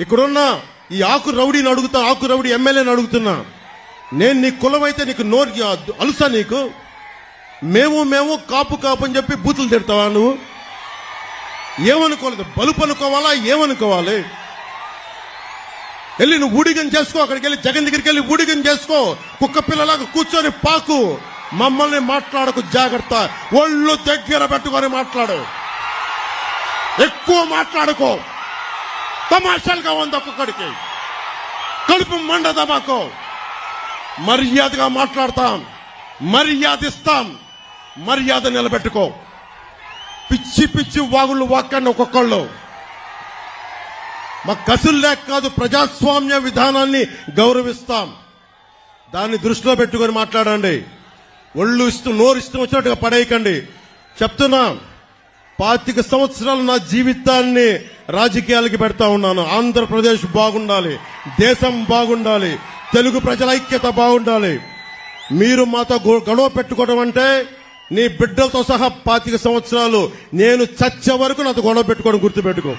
ఇక్కడున్న ఈ ఆకు రౌడీని అడుగుతా, ఆకు రౌడీ ఎమ్మెల్యేని అడుగుతున్నా, నేను నీ కులం అయితే నీకు నోరు అలుసా? నీకు మేము కాపు కాపు అని చెప్పి బూతులు తిడతావా? నువ్వు ఏమనుకోలేదు, బలుపు అనుకోవాలా? ఏమనుకోవాలి? వెళ్ళి నువ్వు ఊడిగం చేసుకో, అక్కడికి వెళ్ళి జగన్ దగ్గరికి వెళ్ళి ఊడిగం చేసుకో, కుక్క పిల్లలాగా కూర్చొని పాకు. మమ్మల్ని మాట్లాడకు, జాగ్రత్త. ఒళ్ళు దగ్గర పెట్టుకొని మాట్లాడు, ఎక్కువ మాట్లాడుకో. తమాషాలుగా ఉంది ఒక్కొక్కడికి, కడుపు మండదా మాకు. మర్యాదగా మాట్లాడతాం, మర్యాద ఇస్తాం, మర్యాద నిలబెట్టుకో. పిచ్చి పిచ్చి వాగుళ్ళు వాక్కండి ఒక్కొక్కళ్ళు. మా కసులు లేక కాదు, ప్రజాస్వామ్య విధానాన్ని గౌరవిస్తాం. దాన్ని దృష్టిలో పెట్టుకొని మాట్లాడండి. ఒళ్ళు ఇష్టం, నోరు ఇష్టం వచ్చినట్టుగా పడేయకండి. చెప్తున్నా, 25 సంవత్సరాలు నా జీవితాన్ని రాజకీయాలకి పెడతా ఉన్నాను. ఆంధ్రప్రదేశ్ బాగుండాలి, దేశం బాగుండాలి, తెలుగు ప్రజల ఐక్యత బాగుండాలి. మీరు మాతో గొడవ పెట్టుకోవడం అంటే నీ బిడ్డలతో సహా 25 సంవత్సరాలు నేను చచ్చే వరకు నాతో గొడవ పెట్టుకోవడం గుర్తుపెట్టుకో.